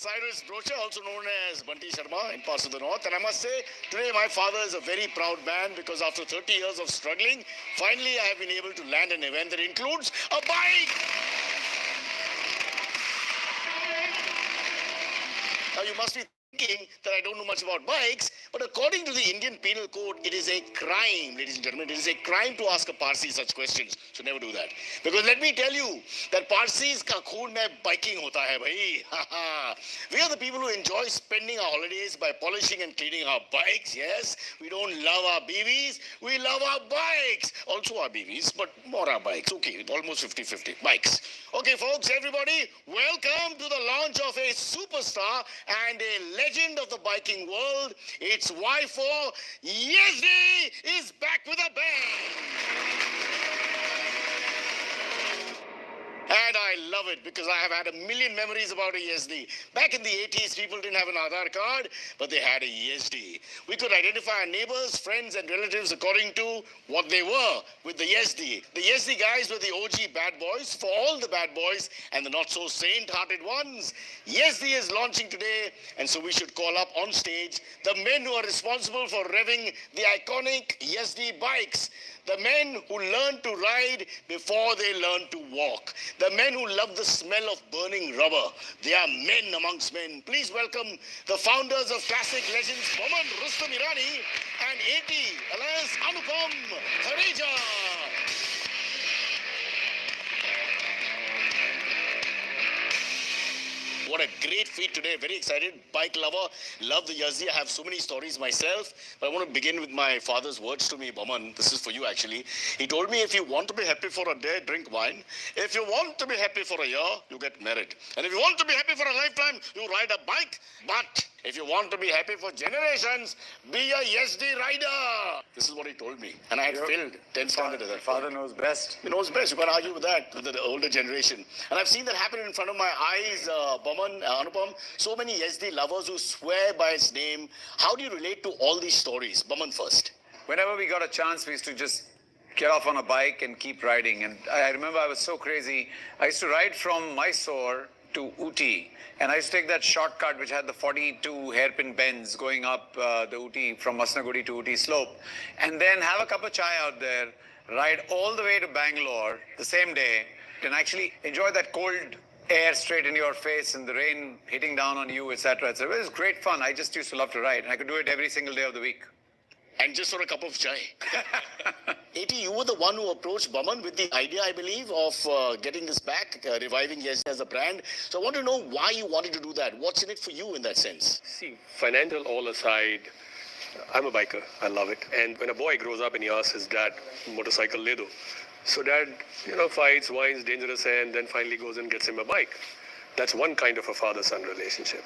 Cyrus Brocha, also known as Bunty Sharma in parts of the north. And I must say, today my father is a very proud man because after 30 years of struggling, finally I have been able to land an event that includes a bike. Now you must be thinking that I don't know much about bikes, but according to the Indian Penal Code, it is a crime, ladies and gentlemen. It is a crime to ask a Parsi such questions. So never do that. Because let me tell you that Parsis ka khoon mein biking hota hai bhai. We are the people who enjoy spending our holidays by polishing and cleaning our bikes. Yes, we don't love our BVs, we love our bikes. Also our BVs, but more our bikes. Okay, almost 50-50. Bikes. Okay, folks, everybody, welcome to the launch of a superstar and a legend of the biking world. It's Y4. Yedzi is back with a bang. And I love it because I have had a million memories about a Yedzi. Back in the 80s, people didn't have an Aadhaar card, but they had a Yedzi. We could identify our neighbors, friends, and relatives according to what they were with the Yedzi. The Yedzi guys were the OG bad boys for all the bad boys and the not-so-saint-hearted ones. Yedzi is launching today, and so we should call up on stage the men who are responsible for revving the iconic Yedzi bikes. The men who learn to ride before they learn to walk. The men who love the smell of burning rubber. They are men amongst men. Please welcome the founders of classic legends, Boman Rustam Irani and A.T. alias Anupam Thareja. What a great feat today. Very excited. Bike lover. Love the Yedzi. I have so many stories myself. But I want to begin with my father's words to me, Boman. This is for you, actually. He told me, if you want to be happy for a day, drink wine. If you want to be happy for a year, you get married. And if you want to be happy for a lifetime, you ride a bike. But if you want to be happy for generations, be a Yedzi rider. This is what he told me. And I had failed 10th standard at that. Father knows best. He knows best. You can't argue with that, with the older generation. And I've seen that happen in front of my eyes, Boman, Anupam. So many Yedzi lovers who swear by its name. How do you relate to all these stories? Boman first. Whenever we got a chance, we used to just get off on a bike and keep riding. And I remember I was so crazy. I used to ride from Mysore to Ooty. And I used to take that shortcut which had the 42 hairpin bends going up the Ooty, from Masnagudi to Ooty slope. And then have a cup of chai out there, ride all the way to Bangalore the same day, and actually enjoy that cold air straight in your face and the rain hitting down on you, etc., etc. It was great fun. I just used to love to ride. And I could do it every single day of the week. And just for a cup of chai. A.T., you were the one who approached Boman with the idea, I believe, of getting this back, reviving Yedzi as a brand. So I want to know why you wanted to do that. What's in it for you in that sense? See, financial all aside, I'm a biker. I love it. And when a boy grows up and he asks his dad, motorcycle le do. So dad, fights, whines, dangerous, and then finally goes and gets him a bike. That's one kind of a father-son relationship.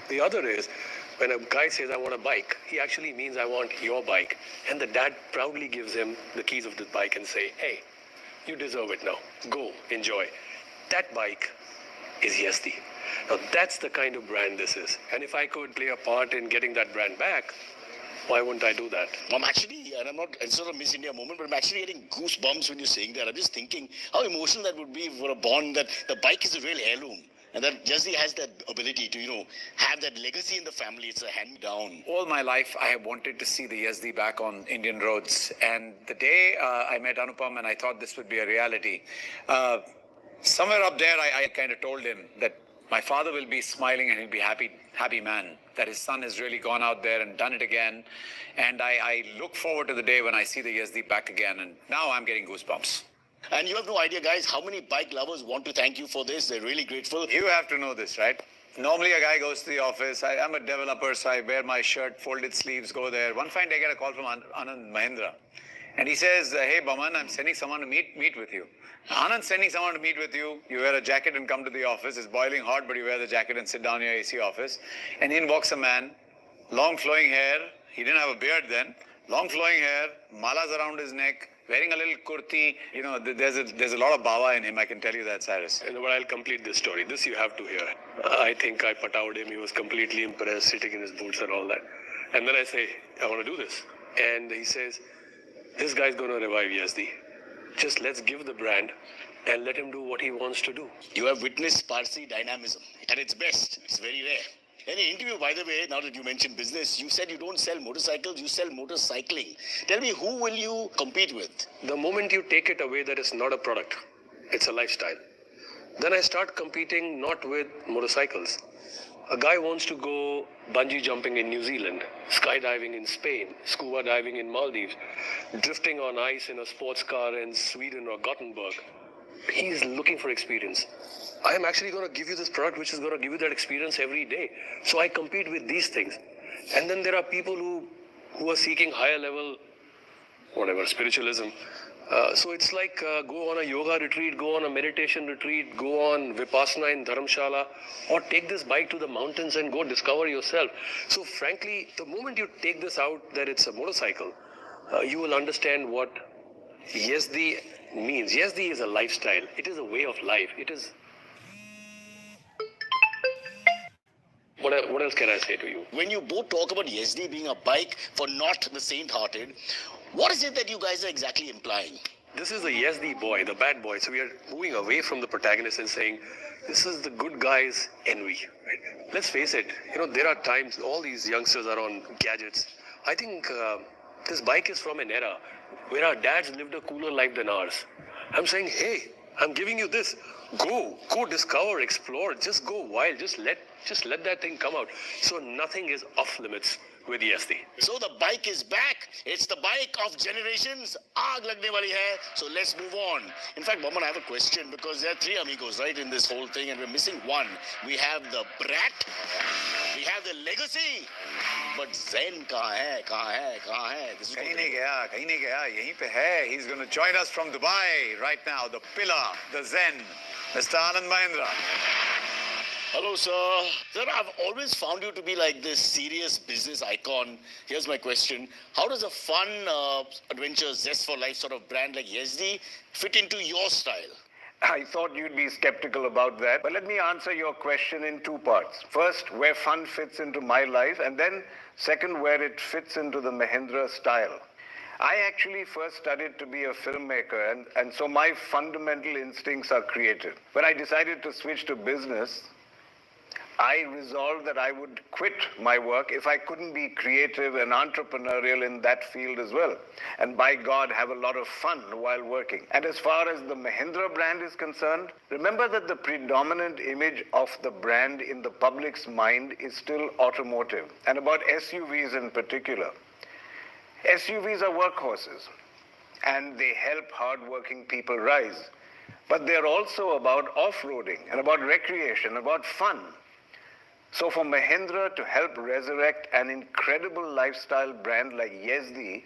The other is, when a guy says, I want a bike, he actually means, I want your bike. And the dad proudly gives him the keys of the bike and say, hey, you deserve it now. Go, enjoy. That bike is Yedzi. Now, that's the kind of brand this is. And if I could play a part in getting that brand back, why wouldn't I do that? I'm actually, and I'm not, it's not a Miss India moment, but I'm actually getting goosebumps when you're saying that. I'm just thinking how emotional that would be for a bond that the bike is a real heirloom. And that Yedzi has that ability to, have that legacy in the family. It's a hand-me-down. All my life, I have wanted to see the Yedzi back on Indian roads. And the day I met Anupam and I thought this would be a reality, somewhere up there, I kind of told him that my father will be smiling and he'll be happy man, that his son has really gone out there and done it again. And I look forward to the day when I see the Yedzi back again. And now I'm getting goosebumps. And you have no idea, guys, how many bike lovers want to thank you for this. They're really grateful. You have to know this, right? Normally, a guy goes to the office. I'm a developer, so I wear my shirt, folded sleeves, go there. One fine day, I get a call from Anand Mahindra. And he says, hey, Boman, I'm sending someone to meet with you. Anand's sending someone to meet with you. You wear a jacket and come to the office. It's boiling hot, but you wear the jacket and sit down in your AC office. And in walks a man, long flowing hair. He didn't have a beard then. Long flowing hair, malas around his neck, wearing a little kurti. There's a lot of bawa in him, I can tell you that, Cyrus. But I'll complete this story. This you have to hear. I think I patawed him. He was completely impressed, sitting in his boots and all that. And then I say, I want to do this. And he says, this guy's going to revive Yedzi. Just let's give the brand and let him do what he wants to do. You have witnessed Parsi dynamism. at its best. It's very rare. In an interview, by the way, now that you mentioned business, you said you don't sell motorcycles, you sell motorcycling. Tell me, who will you compete with? The moment you take it away, that is not a product, it's a lifestyle. Then I start competing not with motorcycles. A guy wants to go bungee jumping in New Zealand, skydiving in Spain, scuba diving in Maldives, drifting on ice in a sports car in Sweden or Gothenburg. He's looking for experience. I am actually going to give you this product which is going to give you that experience every day. So I compete with these things. And then there are people who are seeking higher level, whatever, spiritualism. So it's like go on a yoga retreat, go on a meditation retreat, go on Vipassana in Dharamshala, or take this bike to the mountains and go discover yourself. So frankly, the moment you take this out that it's a motorcycle, you will understand what Yezdi means. Yezdi is a lifestyle. It is a way of life. It is... What else can I say to you? When you both talk about Yezdi being a bike for not the saint-hearted, what is it that you guys are exactly implying? This is the Yezdi boy, the bad boy. So we are moving away from the protagonist and saying, this is the good guy's envy. Right? Let's face it, there are times all these youngsters are on gadgets. I think this bike is from an era where our dads lived a cooler life than ours. I'm saying, hey, I'm giving you this. Go discover, explore, just go wild, just let that thing come out. So nothing is off limits with Yezdi. So the bike is back. It's the bike of generations. Aag lagne wali hai. So let's move on. In fact, Bomman, I have a question because there are three amigos, right, in this whole thing, and we're missing one. We have the brat, we have the legacy, but Zen kahan hai, kahan hai, kahan hai? This is Kahin nahi gaya, yahin pe hai. He's going to join us from Dubai right now. The pillar, the Zen, Mr. Anand Mahindra. Hello, sir. Sir, I've always found you to be like this serious business icon. Here's my question. How does a fun, adventure, zest for life sort of brand like Yezdi fit into your style? I thought you'd be skeptical about that, but let me answer your question in two parts. First, where fun fits into my life, and then second, where it fits into the Mahindra style. I actually first studied to be a filmmaker, and so my fundamental instincts are creative. When I decided to switch to business, I resolved that I would quit my work if I couldn't be creative and entrepreneurial in that field as well. And by God, have a lot of fun while working. And as far as the Mahindra brand is concerned, remember that the predominant image of the brand in the public's mind is still automotive, and about SUVs in particular. SUVs are workhorses, and they help hardworking people rise. But they're also about off-roading and about recreation, about fun. So for Mahindra to help resurrect an incredible lifestyle brand like Yezdi,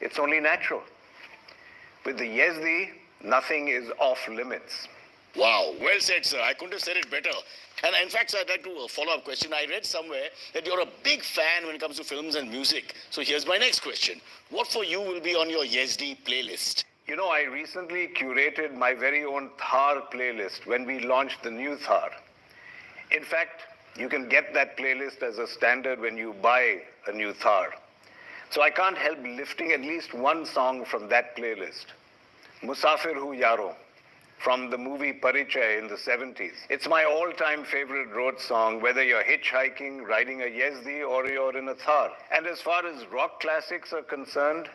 it's only natural. With the Yezdi, nothing is off limits. Wow, well said, sir. I couldn't have said it better. And in fact, sir, I'd like to follow-up question. I read somewhere that you're a big fan when it comes to films and music. So here's my next question. What for you will be on your Yezdi playlist? I recently curated my very own Thar playlist when we launched the new Thar. In fact, you can get that playlist as a standard when you buy a new Thar. So I can't help lifting at least one song from that playlist. Musafir Hu Yaro, from the movie Parichai in the 70s. It's my all-time favorite road song, whether you're hitchhiking, riding a Yezdi, or you're in a Thar. And as far as rock classics are concerned,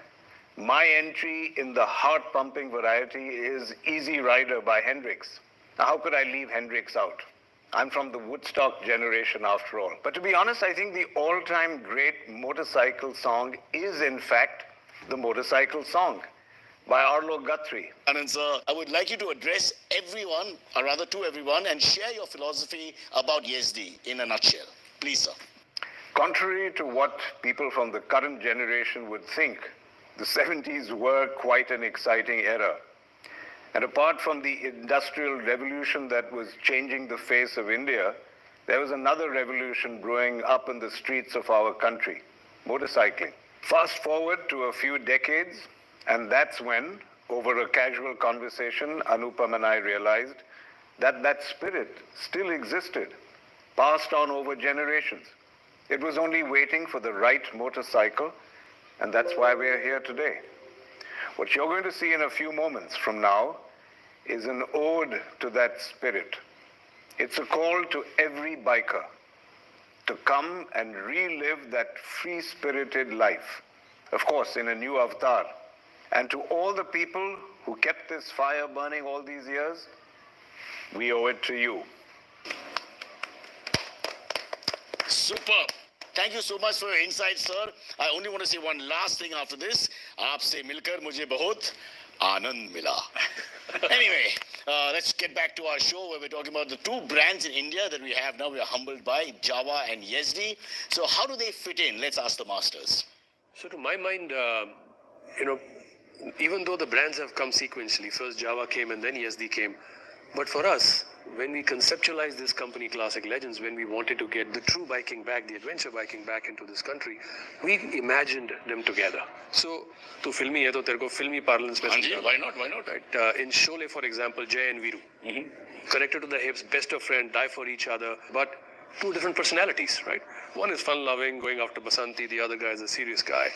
my entry in the heart-pumping variety is Easy Rider by Hendrix. Now, how could I leave Hendrix out? I'm from the Woodstock generation after all. But to be honest, I think the all-time great motorcycle song is in fact the Motorcycle Song by Arlo Guthrie. And sir, I would like you to address everyone, or rather to everyone, and share your philosophy about Yezdi in a nutshell. Please, sir. Contrary to what people from the current generation would think, the 70s were quite an exciting era. And apart from the industrial revolution that was changing the face of India, there was another revolution brewing up in the streets of our country, motorcycling. Fast forward to a few decades, and that's when, over a casual conversation, Anupam and I realized that that spirit still existed, passed on over generations. It was only waiting for the right motorcycle, and that's why we're here today. What you're going to see in a few moments from now is an ode to that spirit. It's a call to every biker to come and relive that free-spirited life, of course, in a new avatar. And to all the people who kept this fire burning all these years, we owe it to you. Superb. Thank you so much for your insights, sir. I only want to say one last thing after this. आपसे मिलकर मुझे बहुत आनंद मिला. Anyway, let's get back to our show where we're talking about the two brands in India that we have now. We are humbled by Java and Yezdi. So how do they fit in? Let's ask the masters. So to my mind, even though the brands have come sequentially, first Java came and then Yezdi came, but for us, when we conceptualized this company, Classic Legends, when we wanted to get the true biking back, the adventure biking back into this country, we imagined them together. So, to filmy hai to tere ko filmy parlance mein Anji, why not? Why not? Right? In Sholay, for example, Jay and Viru, connected to the hips, best of friends, die for each other, but two different personalities, right? One is fun-loving, going after Basanti, the other guy is a serious guy.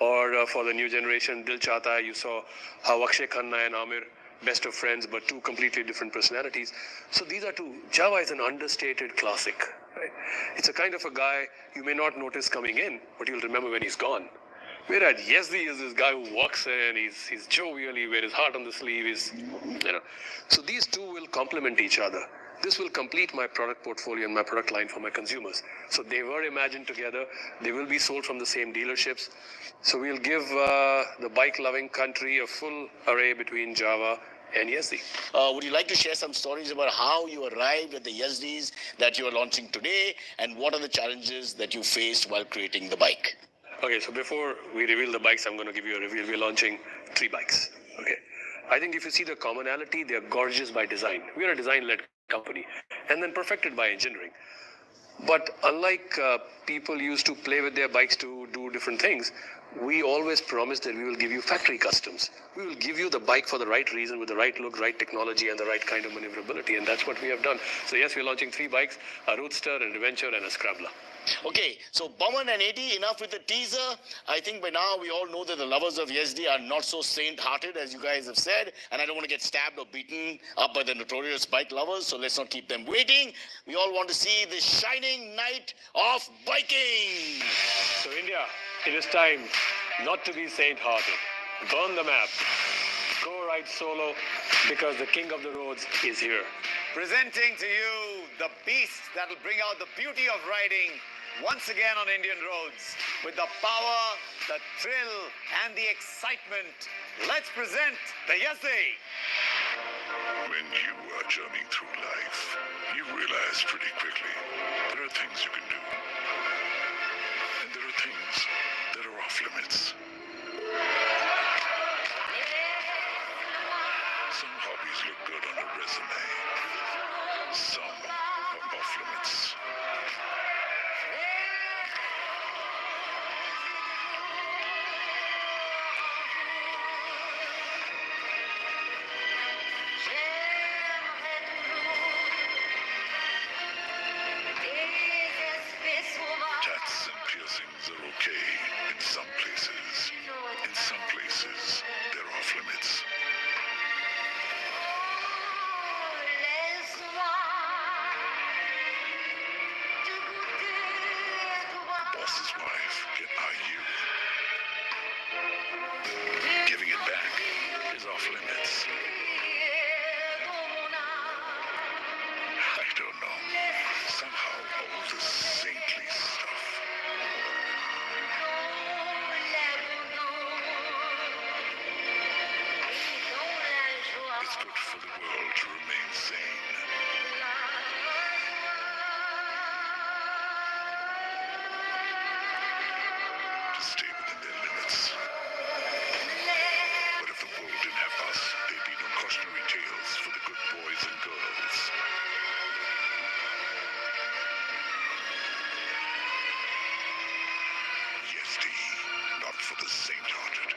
Or for the new generation, Dil Chahta Hai, you saw how Akshay Khanna and Amir, best of friends, but two completely different personalities. So these are two. Java is an understated classic. Right? It's a kind of a guy you may not notice coming in, but you'll remember when he's gone. Whereas Yezdi is this guy who walks in, he's jovial, he wears his heart on the sleeve, So these two will complement each other. This will complete my product portfolio and my product line for my consumers. So they were imagined together. They will be sold from the same dealerships. So we'll give the bike-loving country a full array between Java and Yezdi. Would you like to share some stories about how you arrived at the Yezdis that you are launching today, and what are the challenges that you faced while creating the bike? Okay, so before we reveal the bikes, I'm going to give you a reveal. We're launching 3 bikes. Okay, I think if you see the commonality, they're gorgeous by design. We're a design-led company, and then perfected by engineering. But unlike people used to play with their bikes to do different things, we always promise that we will give you factory customs. We will give you the bike for the right reason, with the right look, right technology, and the right kind of maneuverability, and that's what we have done. So yes, we're launching 3 bikes, a Roadster, an Adventure, and a Scrambler. Okay, so Baman and Eddie, enough with the teaser. I think by now we all know that the lovers of Yezdi are not so saint-hearted as you guys have said, and I don't want to get stabbed or beaten up by the notorious bike lovers, so let's not keep them waiting. We all want to see the shining night of biking. So India, it is time not to be saint-hearted. Burn the map. Go ride solo, because the king of the roads is here. Presenting to you the beast that will bring out the beauty of riding once again on Indian roads. With the power, the thrill, and the excitement, let's present the Yezdi. When you are journeying through life, you realize pretty quickly there are things you can do. And there are things that are off limits. Some hobbies look good on a resume. Some are off limits. Tats and piercings are okay in some places. In some places, they're off limits. Boss's wife can eye you. Giving it back is off limits. I don't know. Somehow all this saintly stuff. It's good for the world to remain sane. To stay within their limits. But if the world didn't have us, there'd be no cautionary tales for the good boys and girls. Yezdi, not for the saint-hearted.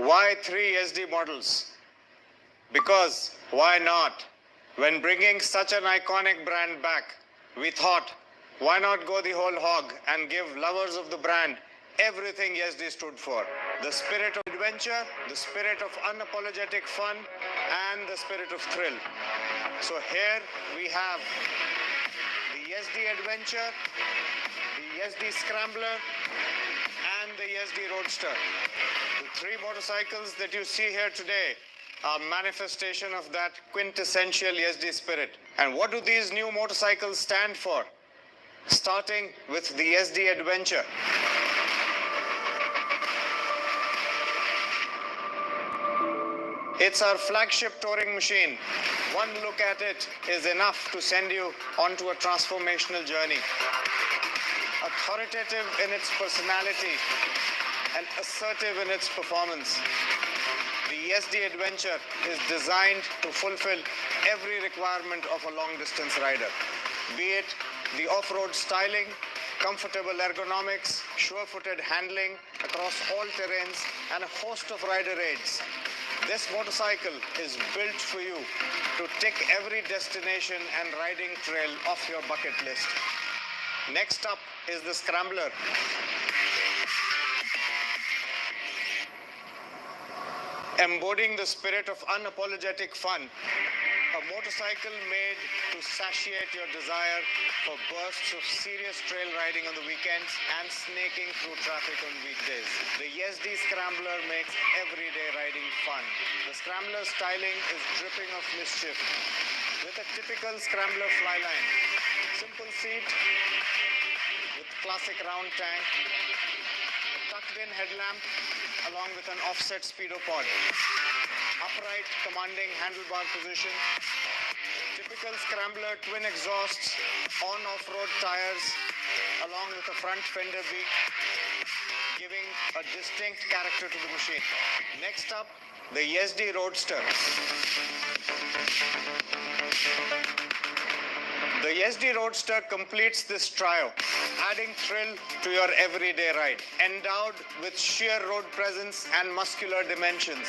Why 3 Yezdi models? Because why not? When bringing such an iconic brand back, we thought, why not go the whole hog and give lovers of the brand everything Yezdi stood for? The spirit of adventure, the spirit of unapologetic fun, and the spirit of thrill. So here we have the Yezdi Adventure, the Yezdi Scrambler, and the Yezdi Roadster. The 3 motorcycles that you see here today are manifestation of that quintessential Yezdi spirit. And what do these new motorcycles stand for? Starting with the Yezdi Adventure. It's our flagship touring machine. One look at it is enough to send you onto a transformational journey. Authoritative in its personality and assertive in its performance, the Yezdi Adventure is designed to fulfill every requirement of a long-distance rider. Be it the off-road styling, comfortable ergonomics, sure-footed handling across all terrains, and a host of rider aids. This motorcycle is built for you to tick every destination and riding trail off your bucket list. Next up is the Scrambler. Embodying the spirit of unapologetic fun, a motorcycle made to satiate your desire for bursts of serious trail riding on the weekends and snaking through traffic on weekdays. The Yezdi Scrambler makes everyday riding fun. The Scrambler styling is dripping of mischief with a typical Scrambler flyline. Simple seat with classic round tank, a tucked-in headlamp along with an offset speedo pod, upright commanding handlebar position, typical Scrambler twin exhausts, on-off-road tires along with a front fender beak, giving a distinct character to the machine. Next up, the Yezdi Roadster. The Yezdi Roadster completes this trio, adding thrill to your everyday ride. Endowed with sheer road presence and muscular dimensions,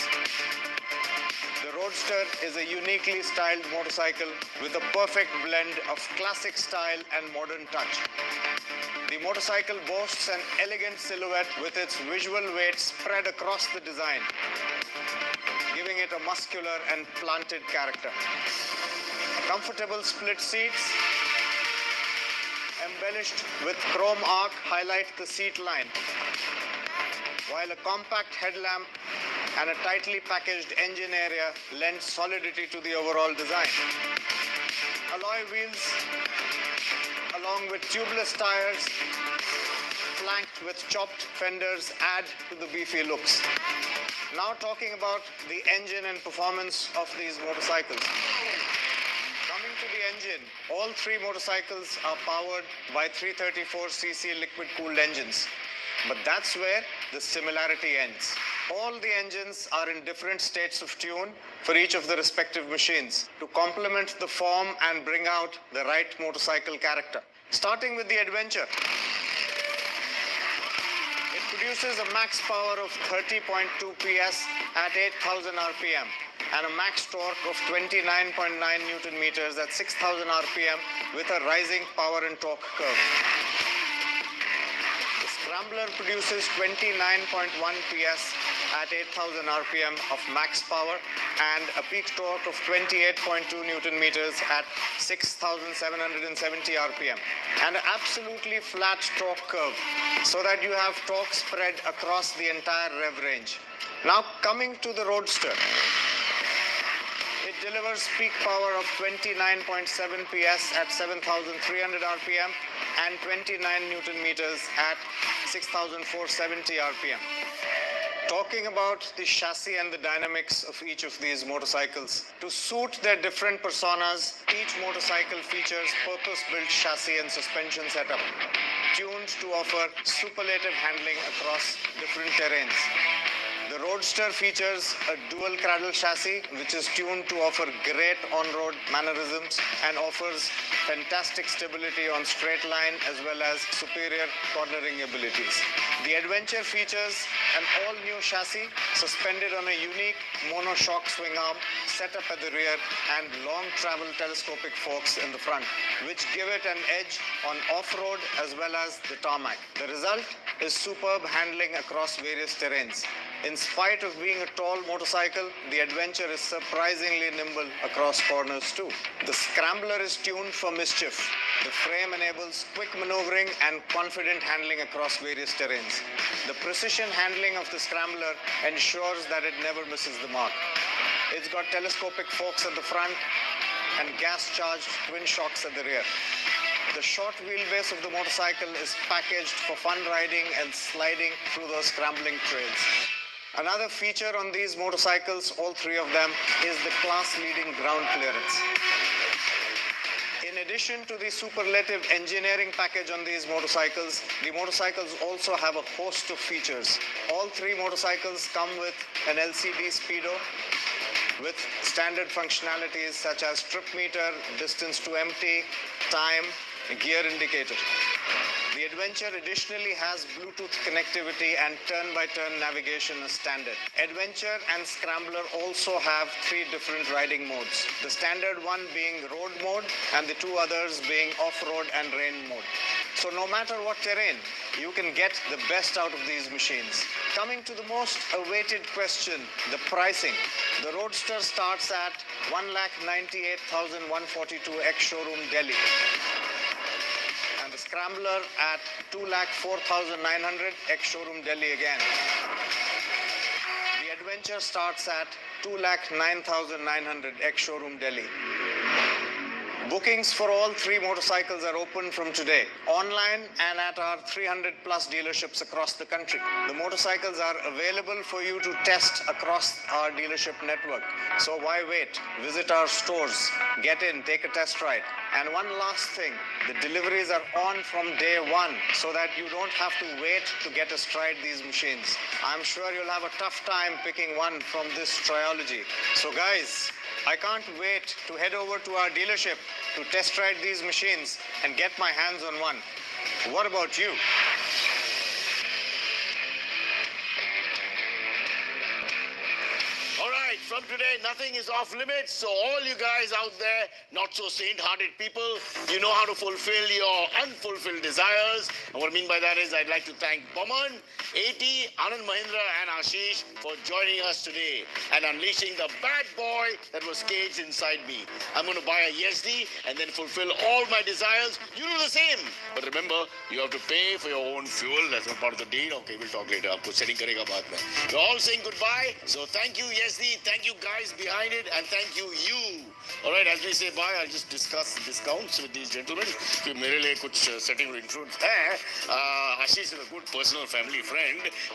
the Roadster is a uniquely styled motorcycle with a perfect blend of classic style and modern touch. The motorcycle boasts an elegant silhouette with its visual weight spread across the design, giving it a muscular and planted character. Comfortable split seats embellished with chrome arc highlight the seat line, while a compact headlamp and a tightly packaged engine area lend solidity to the overall design. Alloy wheels along with tubeless tires flanked with chopped fenders add to the beefy looks. Now talking about the engine and performance of these motorcycles. Coming to the engine, all 3 motorcycles are powered by 334cc liquid-cooled engines. But that's where the similarity ends. All the engines are in different states of tune for each of the respective machines to complement the form and bring out the right motorcycle character. Starting with the Adventure. It produces a max power of 30.2 PS at 8,000 RPM and a max torque of 29.9 Newton meters at 6,000 RPM with a rising power and torque curve. The Scrambler produces 29.1 PS at 8,000 RPM of max power and a peak torque of 28.2 Newton meters at 6,770 RPM and an absolutely flat torque curve so that you have torque spread across the entire rev range. Now coming to the Roadster. It delivers peak power of 29.7 PS at 7,300 RPM and 29 Newton meters at 6,470 RPM. Talking about the chassis and the dynamics of each of these motorcycles. To suit their different personas, each motorcycle features purpose-built chassis and suspension setup, tuned to offer superlative handling across different terrains. The The Roadster features a dual cradle chassis which is tuned to offer great on-road mannerisms and offers fantastic stability on straight line as well as superior cornering abilities. The Adventure features an all-new chassis suspended on a unique mono-shock swing arm set up at the rear and long travel telescopic forks in the front, which give it an edge on off-road as well as the tarmac. The result is superb handling across various terrains. In spite of being a tall motorcycle, the Adventure is surprisingly nimble across corners too. The Scrambler is tuned for mischief. The frame enables quick maneuvering and confident handling across various terrains. The precision handling of the Scrambler ensures that it never misses the mark. It's got telescopic forks at the front and gas-charged twin shocks at the rear. The short wheelbase of the motorcycle is packaged for fun riding and sliding through those scrambling trails. Another feature on these motorcycles, all three of them, is the class-leading ground clearance. In addition to the superlative engineering package on these motorcycles also have a host of features. All three motorcycles come with an LCD speedo with standard functionalities such as trip meter, distance to empty, time, gear indicator. The Adventure additionally has Bluetooth connectivity and turn-by-turn navigation as standard. Adventure and Scrambler also have three different riding modes. The standard one being road mode and the two others being off-road and rain mode. So no matter what terrain, you can get the best out of these machines. Coming to the most awaited question, the pricing. The Roadster starts at 1,98,142 ex-showroom Delhi. And the Scrambler at 2,04,900 ex-showroom Delhi again. The Adventure starts at 2,09,900 ex-showroom Delhi. Bookings for all three motorcycles are open from today, online and at our 300 plus dealerships across the country. The motorcycles are available for you to test across our dealership network. So why wait? Visit our stores, get in, take a test ride. And one last thing, the deliveries are on from day one so that you don't have to wait to get astride these machines. I'm sure you'll have a tough time picking one from this trilogy. So guys, I can't wait to head over to our dealership to test ride these machines and get my hands on one. What about you? All right, from today, nothing is off limits. So all you guys out there, not so saint-hearted people, you know how to fulfill your unfulfilled desires. And what I mean by that is I'd like to thank Boman, AT, Anand Mahindra, and Ashish for joining us today and unleashing the bad boy that was caged inside me. I'm going to buy a Yezdi and then fulfill all my desires. You do the same. But remember, you have to pay for your own fuel. That's not part of the deal. Okay, we'll talk later. Aapko setting karega baad mein. We're all saying goodbye. So thank you, Yezdi. Thank you, guys behind it. And thank you, you. All right, as we say bye, I'll just discuss the discounts with these gentlemen. कि मेरे लिए कुछ setting insurance है. Ashish is a good personal family friend.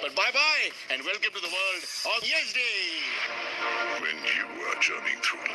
But bye-bye and welcome to the world of Yezdi. When you are journeying through life.